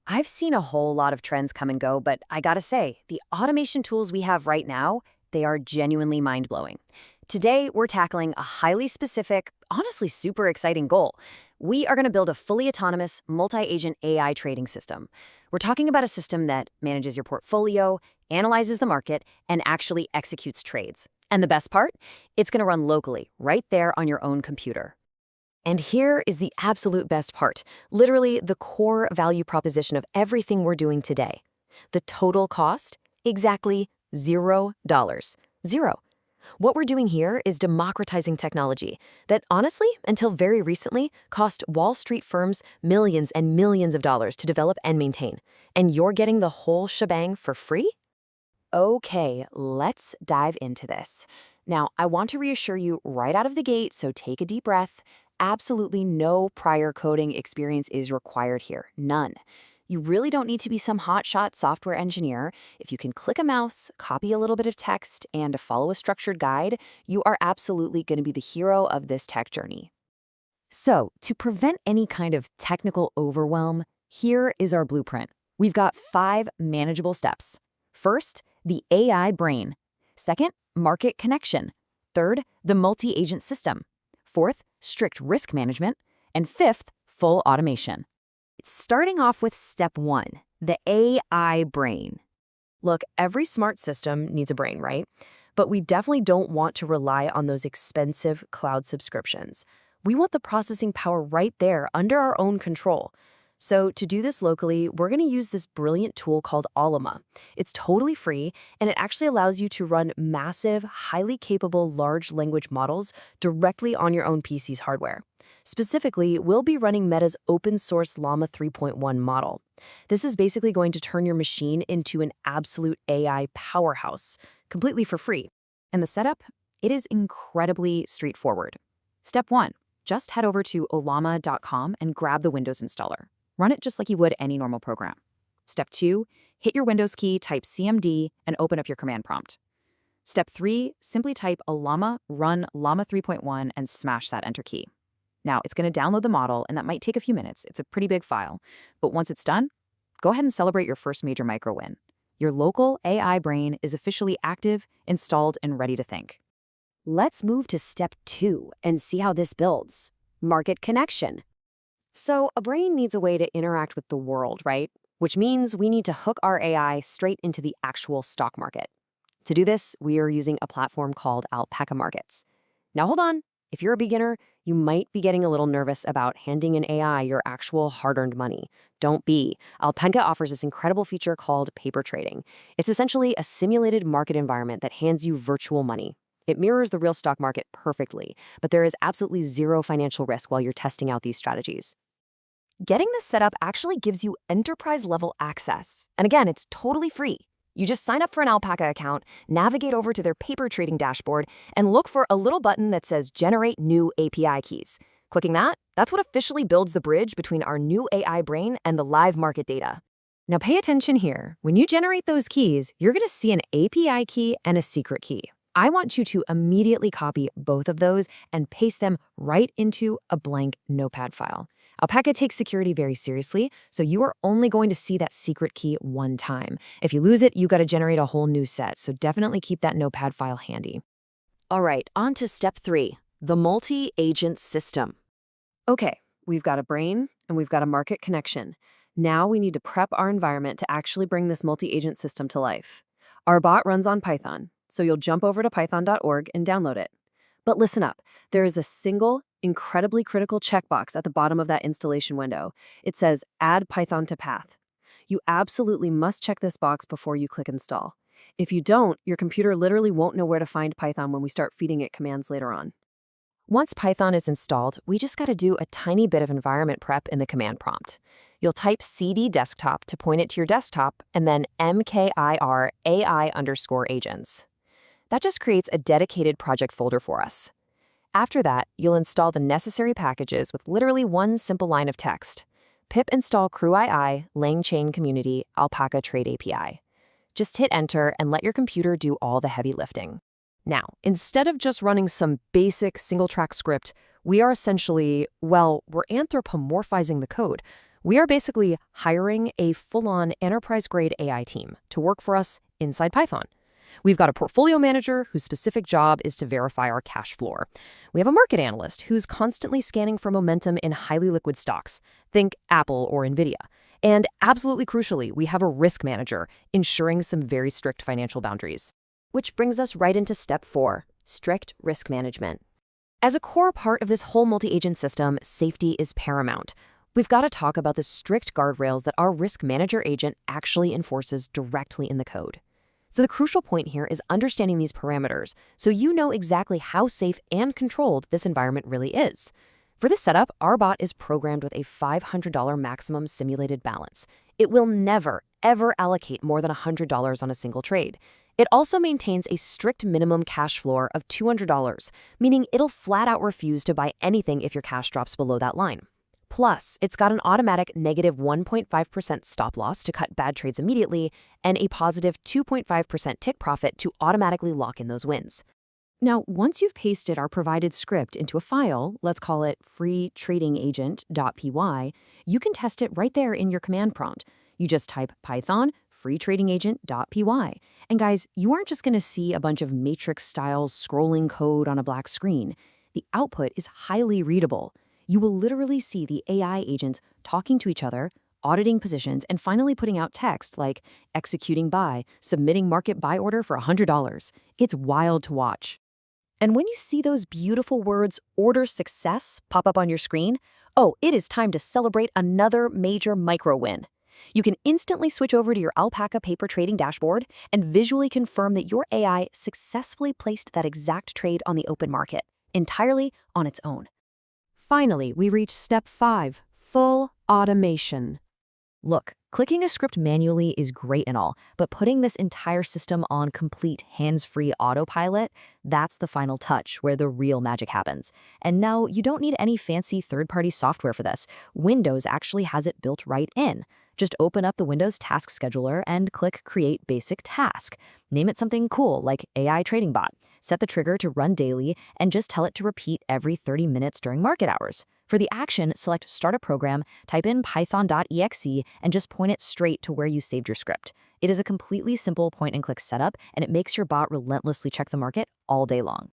I've seen a whole lot of trends come and go, but I gotta say, the automation tools we have right now, they are genuinely mind-blowing. Today, we're tackling a highly specific, honestly super exciting goal. We are gonna build a fully autonomous, multi-agent AI trading system. We're talking about a system that manages your portfolio, analyzes the market, and actually executes trades. And the best part? It's gonna run locally, right there on your own computer. And here is the absolute best part, literally the core value proposition of everything we're doing today. The total cost? Exactly $0. Zero. What we're doing here is democratizing technology that honestly, until very recently, cost Wall Street firms millions and millions of dollars to develop and maintain. And you're getting the whole shebang for free? Okay, let's dive into this. Now, I want to reassure you right out of the gate, so take a deep breath. Absolutely no prior coding experience is required here. None. You really don't need to be some hotshot software engineer. If you can click a mouse, copy a little bit of text, and follow a structured guide, you are absolutely going to be the hero of this tech journey. So, to prevent any kind of technical overwhelm, here is our blueprint. We've got 5 manageable steps. First, the AI brain. Second, market connection. Third, the multi-agent system. Fourth, strict risk management. And fifth, full automation. Starting off with step 1, the AI brain. Look, every smart system needs a brain, right? But we definitely don't want to rely on those expensive cloud subscriptions. We want the processing power right there under our own control. So to do this locally, we're going to use this brilliant tool called Allama. It's totally free, and it actually allows you to run massive, highly capable large language models directly on your own PC's hardware. Specifically, we'll be running Meta's open source Llama 3.1 model. This is basically going to turn your machine into an absolute AI powerhouse, completely for free. And the setup? It is incredibly straightforward. Step 1, just head over to ollama.com and grab the Windows installer. Run it just like you would any normal program. Step 2, hit your Windows key, type CMD, and open up your command prompt. Step 3, simply type Allama run Llama 3.1 and smash that enter key. Now, it's going to download the model, and that might take a few minutes. It's a pretty big file. But once it's done, go ahead and celebrate your first major micro win. Your local AI brain is officially active, installed, and ready to think. Let's move to step 2 and see how this builds. Market connection. So a brain needs a way to interact with the world, right? Which means we need to hook our AI straight into the actual stock market. To do this, we are using a platform called Alpaca Markets. Now hold on. If you're a beginner, you might be getting a little nervous about handing an AI your actual hard-earned money. Don't be. Alpaca offers this incredible feature called paper trading. It's essentially a simulated market environment that hands you virtual money. It mirrors the real stock market perfectly, but there is absolutely zero financial risk while you're testing out these strategies. Getting this set up actually gives you enterprise-level access. And again, it's totally free. You just sign up for an Alpaca account, navigate over to their paper trading dashboard, and look for a little button that says Generate New API Keys. Clicking that, that's what officially builds the bridge between our new AI brain and the live market data. Now pay attention here. When you generate those keys, you're going to see an API key and a secret key. I want you to immediately copy both of those and paste them right into a blank notepad file. Alpaca takes security very seriously, so you are only going to see that secret key one time. If you lose it, you got to generate a whole new set, so definitely keep that notepad file handy. All right, on to step 3, the multi-agent system. Okay, we've got a brain and we've got a market connection. Now we need to prep our environment to actually bring this multi-agent system to life. Our bot runs on Python, so you'll jump over to python.org and download it. But listen up, there is a single, incredibly critical checkbox at the bottom of that installation window. It says Add Python to Path. You absolutely must check this box before you click Install. If you don't, your computer literally won't know where to find Python when we start feeding it commands later on. Once Python is installed, we just got to do a tiny bit of environment prep in the command prompt. You'll type cd desktop to point it to your desktop, and then mkir AI_agents. That just creates a dedicated project folder for us. After that, you'll install the necessary packages with literally one simple line of text. Pip install CrewII, LangChain Community, Alpaca Trade API. Just hit enter and let your computer do all the heavy lifting. Now, instead of just running some basic single-track script, we are essentially, well, we're anthropomorphizing the code. We are basically hiring a full-on enterprise-grade AI team to work for us inside Python. We've got a portfolio manager whose specific job is to verify our cash floor. We have a market analyst who's constantly scanning for momentum in highly liquid stocks. Think Apple or Nvidia. And absolutely crucially, we have a risk manager ensuring some very strict financial boundaries. Which brings us right into step 4, strict risk management. As a core part of this whole multi-agent system, safety is paramount. We've got to talk about the strict guardrails that our risk manager agent actually enforces directly in the code. So the crucial point here is understanding these parameters so you know exactly how safe and controlled this environment really is. For this setup, our bot is programmed with a $500 maximum simulated balance. It will never, ever allocate more than $100 on a single trade. It also maintains a strict minimum cash floor of $200, meaning it'll flat out refuse to buy anything if your cash drops below that line. Plus, it's got an automatic negative 1.5% stop loss to cut bad trades immediately and a positive 2.5% tick profit to automatically lock in those wins. Now, once you've pasted our provided script into a file, let's call it freetradingagent.py, you can test it right there in your command prompt. You just type Python freetradingagent.py. And guys, you aren't just going to see a bunch of matrix-style scrolling code on a black screen. The output is highly readable. You will literally see the AI agents talking to each other, auditing positions, and finally putting out text like executing buy, submitting market buy order for $100. It's wild to watch. And when you see those beautiful words, order success, pop up on your screen, oh, it is time to celebrate another major micro win. You can instantly switch over to your Alpaca paper trading dashboard and visually confirm that your AI successfully placed that exact trade on the open market, entirely on its own. Finally, we reach step 5, full automation. Look, clicking a script manually is great and all, but putting this entire system on complete hands-free autopilot, that's the final touch where the real magic happens. And no, you don't need any fancy third-party software for this. Windows actually has it built right in. Just open up the Windows Task Scheduler and click Create Basic Task. Name it something cool like AI Trading Bot. Set the trigger to run daily and just tell it to repeat every 30 minutes during market hours. For the action, select Start a Program, type in python.exe, and just point it straight to where you saved your script. It is a completely simple point-and-click setup, and it makes your bot relentlessly check the market all day long.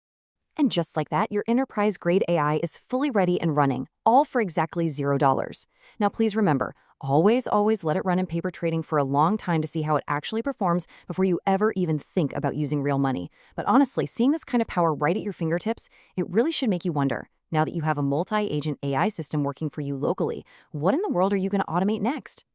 And just like that, your enterprise-grade AI is fully ready and running, all for exactly $0. Now please remember, always let it run in paper trading for a long time to see how it actually performs before you ever even think about using real money. But honestly, seeing this kind of power right at your fingertips, it really should make you wonder, now that you have a multi-agent AI system working for you locally, what in the world are you going to automate next?